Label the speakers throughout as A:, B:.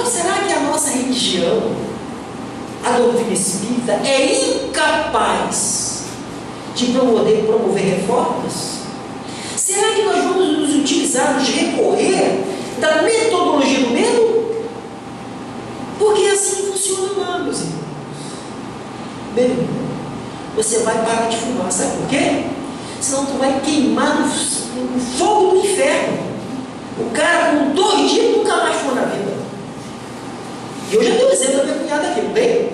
A: Mas será que a nossa religião, a doutrina espírita, é incapaz de promover reformas? Será que nós vamos nos utilizar, nos recorrer da metodologia do medo? Porque assim funciona lá, meus irmãos. Meu irmão, você vai parar de fumar, sabe por quê? Senão tu vai queimar no fogo do inferno. O cara com 2 dias nunca mais fumou na vida. E eu já dei o exemplo da minha cunhada aqui, não tem?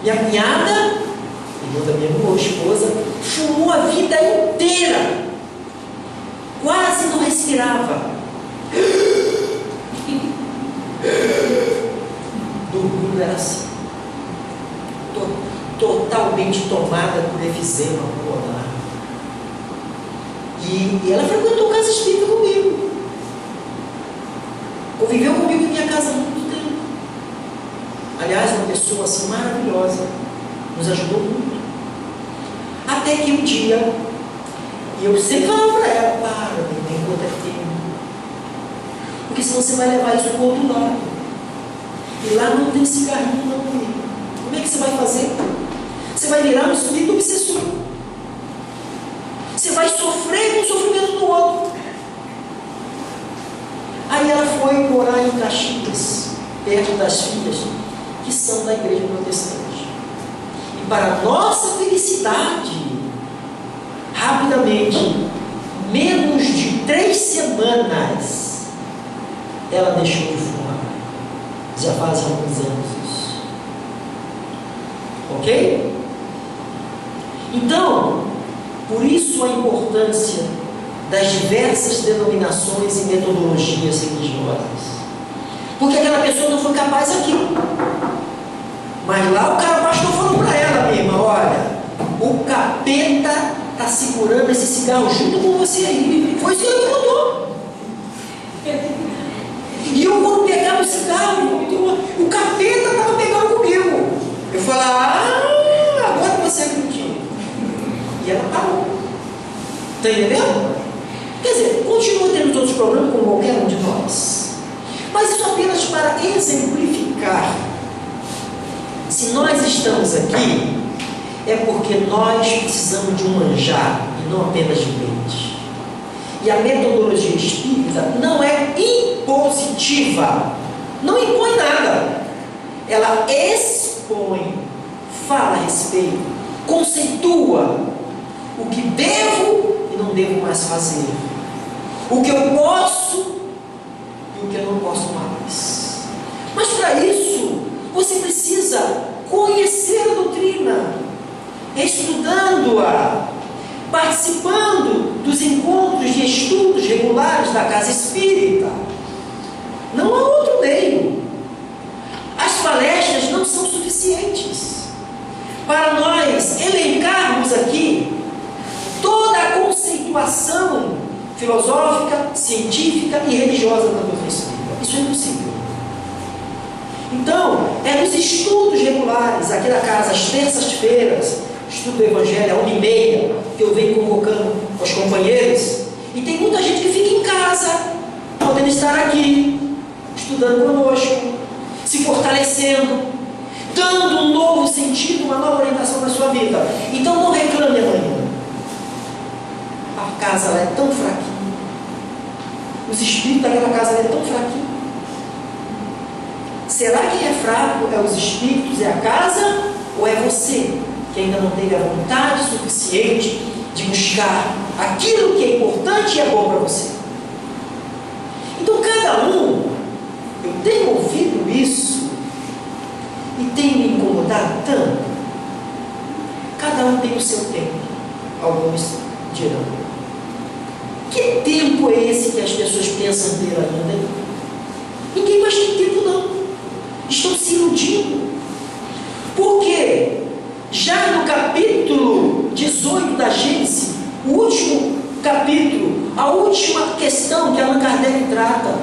A: Minha cunhada, irmã da minha esposa, fumou a vida inteira. Quase não respirava. Dormindo era assim. Totalmente tomada por efizema pulmonar. E ela frequentou casa espírita comigo. Conviveu comigo em minha casa há muito tempo. Aliás, uma pessoa assim maravilhosa. Nos ajudou muito. Até que um dia, e eu sempre falava para ela, para, nem enquanto é tempo. Porque senão você vai levar isso para o outro lado. E lá não tem cigarrinho não comigo. Como é que você vai fazer? Você vai virar um espírito obsessor. Você vai sofrer com o sofrimento do outro. Aí ela foi morar em Caxias, perto das filhas, que são da igreja protestante. E para nossa felicidade, rapidamente, menos de 3 semanas, ela deixou de fumar. Já faz alguns anos isso. Ok? Então, por isso a importância das diversas denominações e metodologias religiosas. Porque aquela pessoa não foi capaz aqui. Mas lá o cara pastor falou para ela, minha irmã, olha, o capeta está segurando esse cigarro junto com você aí. Foi isso que ele me contou. E eu, quando pegava o cigarro, o capeta estava pegando comigo. Eu falava, agora você acredita. E ela parou. Está entendendo? Quer dizer, continua tendo todos os problemas como qualquer um de nós. Mas isso apenas para exemplificar. Se nós estamos aqui, é porque nós precisamos de um manjar e não apenas de leite. E a metodologia espírita não é impositiva, não impõe nada. Ela expõe, fala a respeito, conceitua o que devo e não devo mais fazer, o que eu posso e o que eu não posso mais. Mas para isso, você precisa conhecer a doutrina, estudando-a, participando dos encontros de estudos regulares da casa espírita. Não há outro meio. As palestras não são suficientes para nós elencarmos aqui toda a conceituação filosófica, científica e religiosa da doutrina espírita. Isso é impossível. Então, é nos estudos regulares, aqui na casa, às terças-feiras, estudo do Evangelho, à 1h30, que eu venho convocando os companheiros, e tem muita gente que fica em casa, podendo estar aqui, estudando conosco, se fortalecendo, dando um novo sentido, uma nova orientação na sua vida. Então não reclame amanhã. A casa ela é tão fraquinha. Os espíritos daquela casa ela é tão fraquinho. Será que é fraco? É os espíritos, é a casa? Ou é você, que ainda não teve a vontade suficiente de buscar aquilo que é importante e é bom para você? Então cada um, eu tenho ouvido isso e tem me incomodado tanto. Cada um tem o seu tempo. Alguns dirão, que tempo é esse que as pessoas pensam ter ainda? Ninguém mais tem tempo não. Estão se iludindo. Porque já no capítulo 18 da Gênesis, o último capítulo, a última questão que Allan Kardec trata,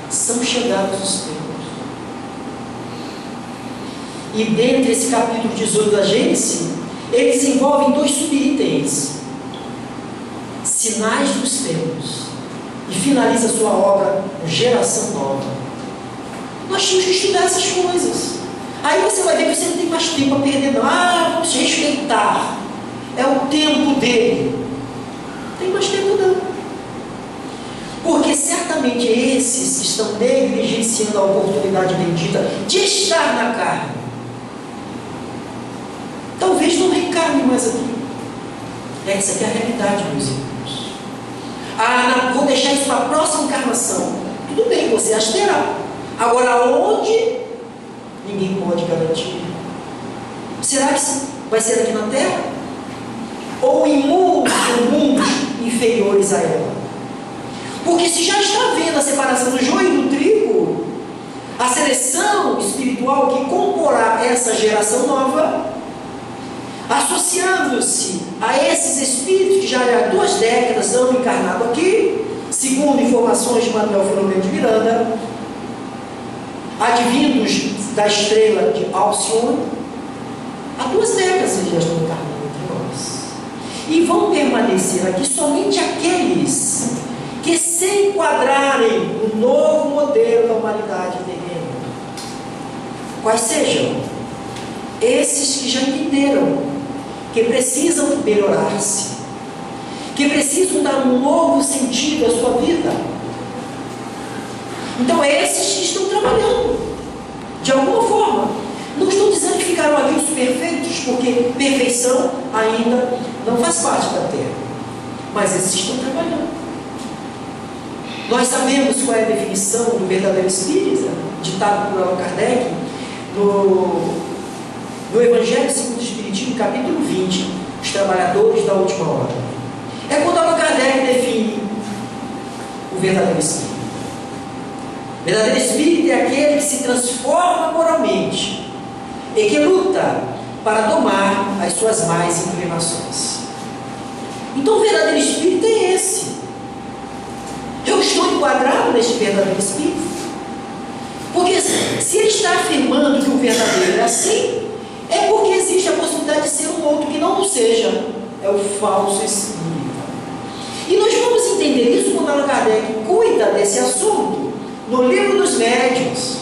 A: são chegados os tempos. E dentro desse capítulo 18 da Gênesis, ele desenvolve 2 subitens: sinais dos tempos, e finaliza sua obra com Geração Nova. Nós tínhamos que estudar essas coisas. Aí você vai ver que você não tem mais tempo a perder, não. Vamos respeitar. É o tempo dele. Não tem mais tempo, não. Porque certamente esses estão negligenciando a oportunidade bendita de estar na carne. Talvez não reencarne mais aqui. Essa aqui é a realidade, meus irmãos. Não, vou deixar isso para a próxima encarnação. Tudo bem, você as terá. Agora, onde? Ninguém pode garantir. Será que vai ser aqui na Terra? Ou em mundos inferiores a ela? Porque se já está vendo a separação do joio e do trigo, a seleção espiritual que comporá essa geração nova, associando-se a esses espíritos que já há 2 décadas estão encarnados aqui, segundo informações de Manuel Filomeno de Miranda, advindos da estrela de Alcione, há 2 décadas eles já estão encarnando entre nós. E vão permanecer aqui somente aqueles que se enquadrarem no novo modelo da humanidade terrena. Quais sejam? Esses que já entenderam que precisam melhorar-se, que precisam dar um novo sentido à sua vida. Então, esses que estão trabalhando, de alguma forma. Não estou dizendo que ficaram ali os perfeitos, porque perfeição ainda não faz parte da Terra. Mas esses estão trabalhando. Nós sabemos qual é a definição do verdadeiro espírita, ditado por Allan Kardec, no Evangelho segundo o Espiritismo, capítulo 20, os trabalhadores da última hora. É quando Allan Kardec define o verdadeiro espírito. O verdadeiro espírito é aquele que se transforma moralmente e que luta para domar as suas más inclinações. Então o verdadeiro espírito é esse. Eu estou enquadrado neste verdadeiro espírito. Porque se ele está afirmando que o verdadeiro é assim, é porque existe a possibilidade de ser um outro que não o seja. É o falso espírito. E nós vamos entender isso quando Allan Kardec cuida desse assunto no livro dos médiuns,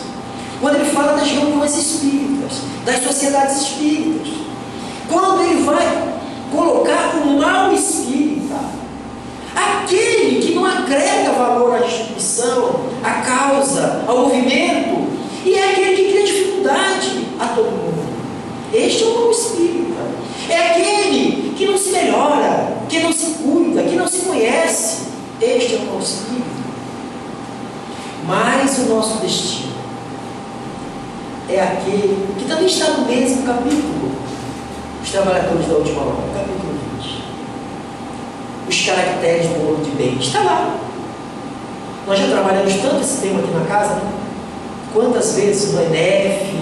A: quando ele fala das reuniões espíritas, das sociedades espíritas, quando ele vai colocar o mal espírita, aquele que não agrega valor à instituição, à causa, ao movimento, e é aquele que cria dificuldade a todo mundo. Este é o mal espírita. É aquele que não se melhora, que não se cuida, que não se conhece. Este é o mal espírita. Mas o nosso destino é aquele que também está no mesmo capítulo, os trabalhadores da última hora, capítulo 20. Os caracteres do mundo de bem. Está lá. Nós já trabalhamos tanto esse tema aqui na casa, né? Quantas vezes no ENEF,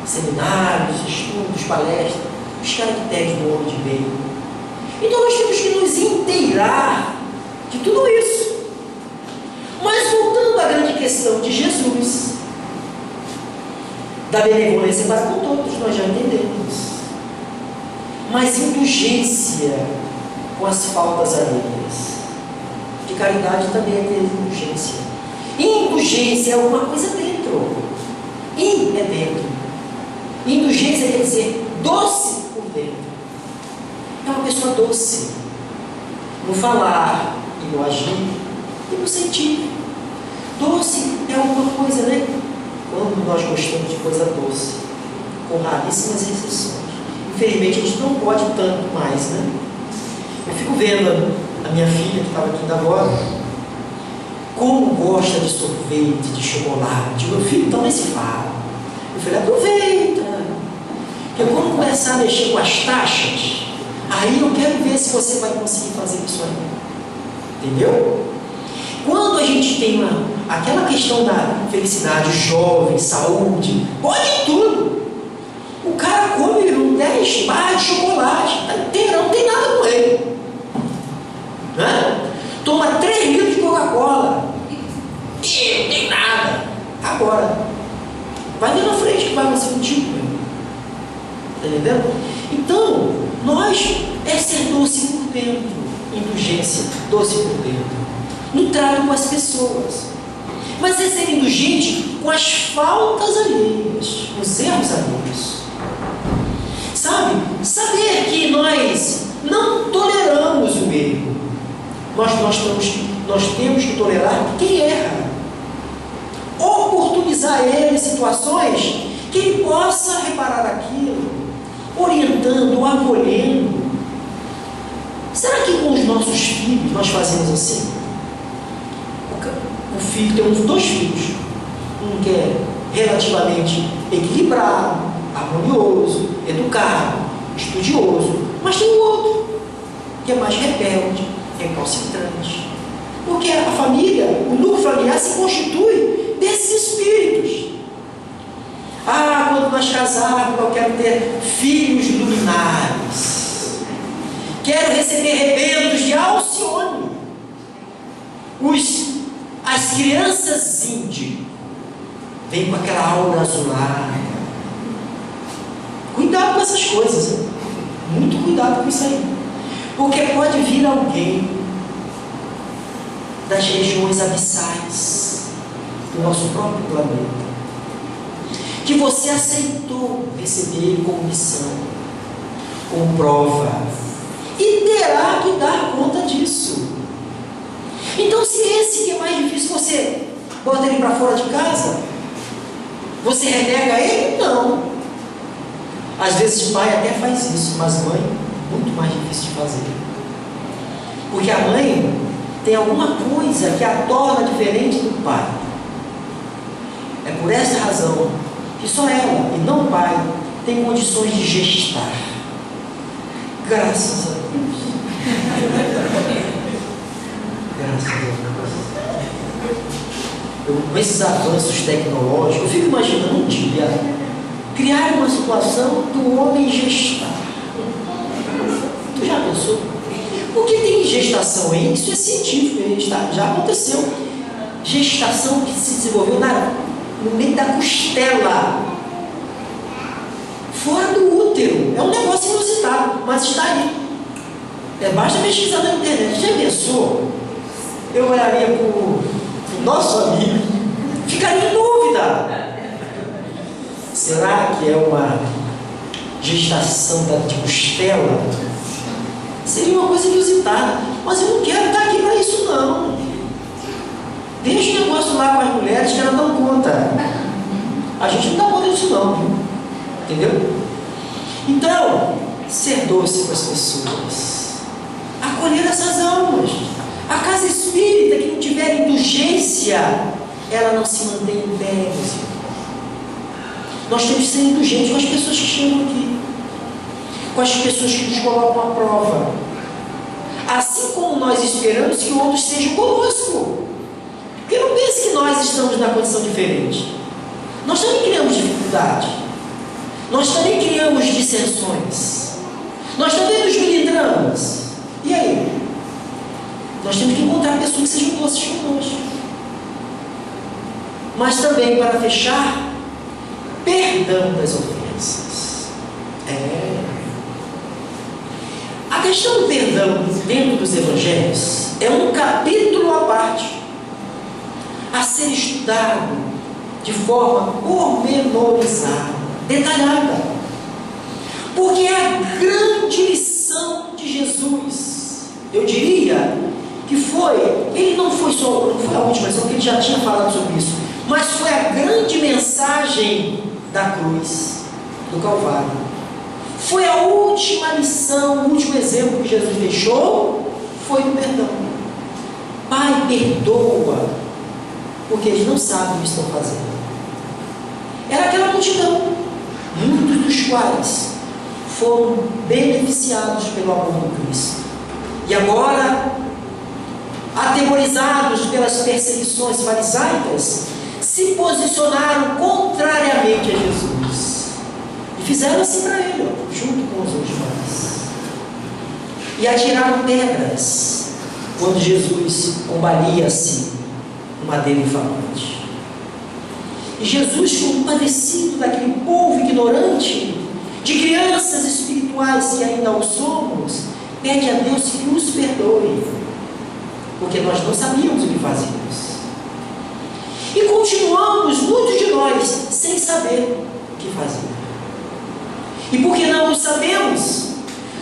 A: seminários, estudos, palestras, os caracteres do homem de bem. Então nós temos que nos inteirar de tudo isso. Mas voltando à grande questão de Jesus, da benevolência para com todos, nós já entendemos. Mas indulgência com as faltas alheias. De caridade também é ter indulgência. Indulgência é alguma coisa dentro. É dentro. Indulgência quer dizer doce por dentro. É uma pessoa doce. No falar e no agir e no sentir. Doce é alguma coisa, né? Quando nós gostamos de coisa doce, com raríssimas exceções. Infelizmente a gente não pode tanto mais, né? Eu fico vendo a minha filha, que estava aqui ainda agora, como gosta de sorvete, de chocolate. Meu filho, então nem se fala. Eu falei, aproveita. Porque quando começar a mexer com as taxas, aí eu quero ver se você vai conseguir fazer isso aí. Entendeu? Quando a gente tem aquela questão da felicidade, jovem, saúde, pode tudo. O cara come 10 barras de chocolate, tá inteiro, não tem nada com ele. Né? Toma 3 litros de Coca-Cola. E não tem nada. Agora, vai ver na frente que vai acontecer contigo. Está entendendo? Então, nós é ser doce por dentro. Indulgência, doce por dentro. No trato com as pessoas. mas é ser indulgente com as faltas alheias, os erros alheios. Sabe? Saber que nós não toleramos o erro. Nós temos que tolerar quem erra. Oportunizar ele em situações que ele possa reparar aquilo, orientando, acolhendo. Será que com os nossos filhos nós fazemos assim? O filho tem dois filhos. Um que é relativamente equilibrado, harmonioso, educado, estudioso, mas tem o outro que é mais rebelde, recalcitrante. Porque a família, o núcleo familiar se constitui desses espíritos. Quando nós casarmos, eu quero ter filhos luminares. Quero receber rebentos de Alcione. As crianças índigo vêm com aquela aura azulada. Cuidado com essas coisas, hein? Muito cuidado com isso aí. Porque pode vir alguém das regiões abissais do nosso próprio planeta, que você aceitou receber como missão, como prova, e terá que dar conta disso. Então, se esse que é mais difícil, você bota ele para fora de casa, você renega ele? Não. Às vezes pai até faz isso, mas mãe, muito mais difícil de fazer. Porque a mãe tem alguma coisa que a torna diferente do pai. É por essa razão que só ela, e não o pai, tem condições de gestar. Graças a Deus. Graças a Deus. Com esses avanços tecnológicos, eu fico imaginando um dia criar uma situação do homem gestar. Tu já pensou? O que tem gestação aí? Isso é científico, já aconteceu. Gestação que se desenvolveu no meio da costela, fora do útero. É um negócio inusitado, mas está aí. Basta pesquisar na internet. Já pensou? Eu olharia para o nosso amigo, ficaria em dúvida. Será que é uma gestação de costela? Seria uma coisa inusitada. Mas eu não quero estar aqui para isso, não. Deixa o negócio lá com as mulheres que elas dão conta. A gente não dá conta disso, não. Viu? Entendeu? Então, ser doce com as pessoas. Acolher essas almas. A casa espírita que não tiver indulgência, ela não se mantém em pé. Nós temos que ser indulgentes com as pessoas que chegam aqui, com as pessoas que nos colocam à prova, assim como nós esperamos que outros sejam conosco. Porque não pense que nós estamos na condição diferente. Nós também criamos dificuldade, nós também criamos dissensões, nós também nos militramos. E aí? Nós temos que encontrar pessoas que sejam doces conosco. Mas também, para fechar, perdão das ofensas. A questão do perdão dentro dos evangelhos é um capítulo à parte, a ser estudado de forma pormenorizada, detalhada, porque é a grande lição de Jesus. Eu diria que ele não foi a última lição, porque ele já tinha falado sobre isso, mas foi a grande mensagem da cruz, do Calvário. Foi a última lição, o último exemplo que Jesus deixou, foi o perdão. Pai, perdoa, porque eles não sabem o que estão fazendo. Era aquela multidão, muitos dos quais foram beneficiados pelo amor do Cristo. E agora, atemorizados pelas perseguições farisaicas, se posicionaram contrariamente a Jesus. E fizeram assim para ele, junto com os outros mais. E atiraram pedras quando Jesus combalia-se no madeiro inflamante. E Jesus, compadecido daquele povo ignorante, de crianças espirituais que ainda o somos, pede a Deus que os perdoe, porque nós não sabíamos o que fazíamos. E sem saber o que fazer. E porque não o sabemos,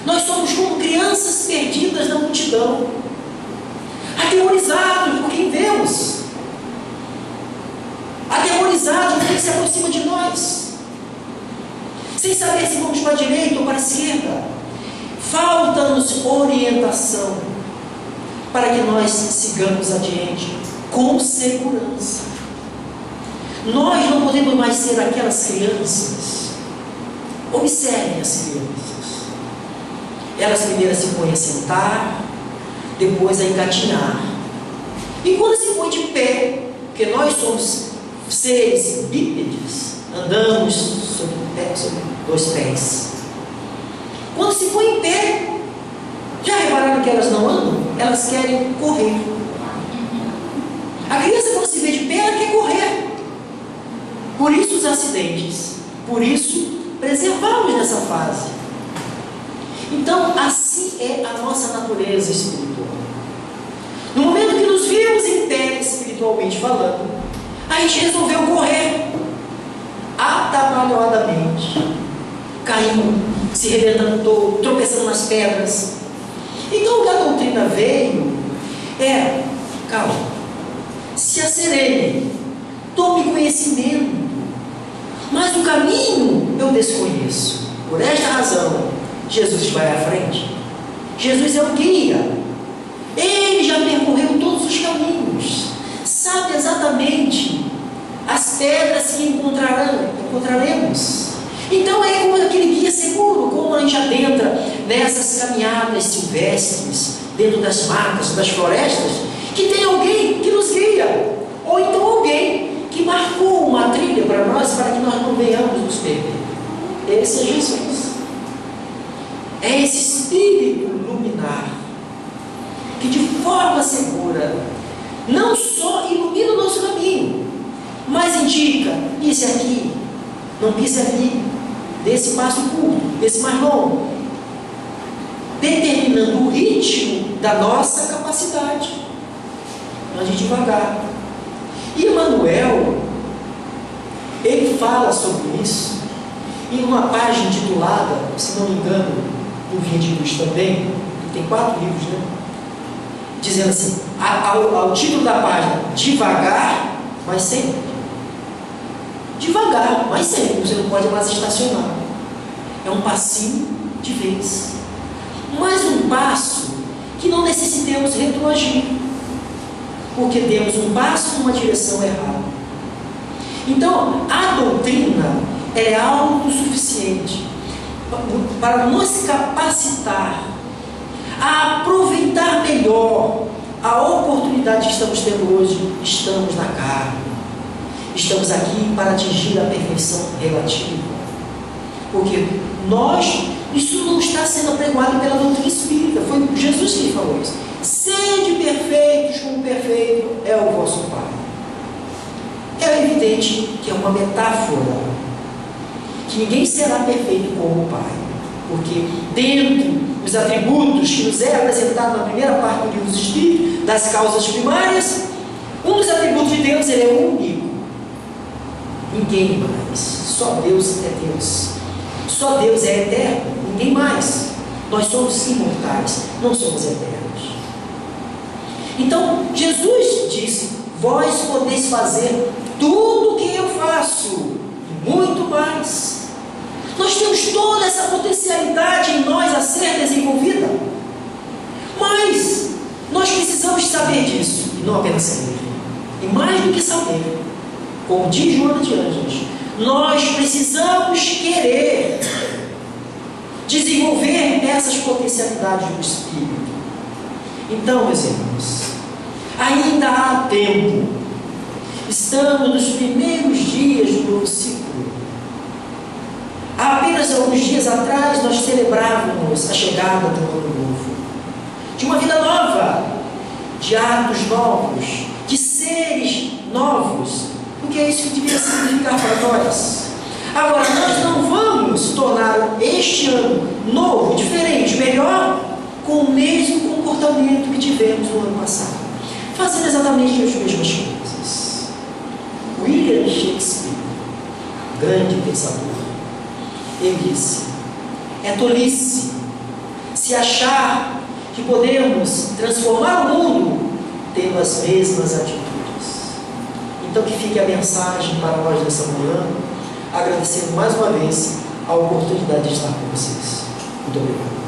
A: nós somos como crianças perdidas na multidão, aterrorizados por quem vemos, aterrorizados por quem se aproxima de nós, sem saber se vamos para a direita ou para a esquerda. Falta-nos orientação para que nós sigamos adiante com segurança. Nós não podemos mais ser aquelas crianças. Observem as crianças. Elas primeiro se põem a sentar, depois a engatinhar. E quando se põe de pé, porque nós somos seres bípedes, andamos sobre 2 pés. Quando se põe em pé, já repararam que elas não andam? Elas querem correr. A criança, quando se vê de pé, ela quer correr. Por isso os acidentes. Por isso preservamos nessa fase. Então, assim é a nossa natureza espiritual. No momento que nos vimos em pé, espiritualmente falando, a gente resolveu correr atabalhoadamente, caindo, se rebentando todo, tropeçando nas pedras. Então, o que a doutrina veio calma, se asserene, tome conhecimento, mas o caminho eu desconheço. Por esta razão, Jesus vai à frente. Jesus é o guia. Ele já percorreu todos os caminhos, sabe exatamente as pedras que encontraremos. Então é como aquele guia seguro, como a gente adentra nessas caminhadas silvestres, dentro das matas, das florestas, que tem alguém que nos guia, ou então alguém que marcou uma trilha para nós, para que nós não venhamos nos perder. Esse é Jesus. É esse Espírito luminar, que de forma segura, não só ilumina o nosso caminho, mas indica, pise aqui, não pise ali, desse passo curto, desse mais longo, determinando o ritmo da nossa capacidade. Ande devagar. E Emmanuel, ele fala sobre isso em uma página intitulada, se não me engano, no Vinha de Luz também, tem 4 livros, né? Dizendo assim, ao título da página, devagar, mas sempre. Devagar, mas sempre. Você não pode mais estacionar. É um passinho de vez. Mas um passo que não necessitemos retroagir, porque demos um passo numa direção errada. Então, a doutrina é autossuficiente para nos capacitar a aproveitar melhor a oportunidade que estamos tendo hoje. Estamos na carne, estamos aqui para atingir a perfeição relativa, porque isso não está sendo apregoado pela doutrina espírita. Foi Jesus que falou isso. Sede perfeitos como perfeito é o vosso Pai. É evidente que é uma metáfora, que ninguém será perfeito como o Pai, porque dentro dos atributos que nos é apresentado na primeira parte do livro dos Espíritos, das causas primárias, um dos atributos de Deus, ele é único. Ninguém mais. Só Deus é Deus. Só Deus é eterno. Ninguém mais. Nós somos imortais, não somos eternos. Então, Jesus disse, vós podeis fazer tudo o que eu faço, e muito mais. Nós temos toda essa potencialidade em nós a ser desenvolvida, mas nós precisamos saber disso, e não apenas saber, e mais do que saber, como diz Joana de Ângeles, nós precisamos querer desenvolver essas potencialidades do Espírito. Então, meus irmãos, ainda há tempo. Estamos nos primeiros dias do novo ciclo. Há apenas alguns dias atrás nós celebrávamos a chegada do ano novo, de uma vida nova, de atos novos, de seres novos, porque é isso que devia significar para nós. Agora, nós não vamos tornar este ano novo, diferente, melhor, com o mesmo comportamento que tivemos no ano passado, fazendo exatamente as mesmas coisas. William Shakespeare, grande pensador. Ele disse: é tolice se achar que podemos transformar o mundo tendo as mesmas atitudes. Então que fique a mensagem para nós nessa manhã, agradecendo mais uma vez a oportunidade de estar com vocês. Muito obrigado.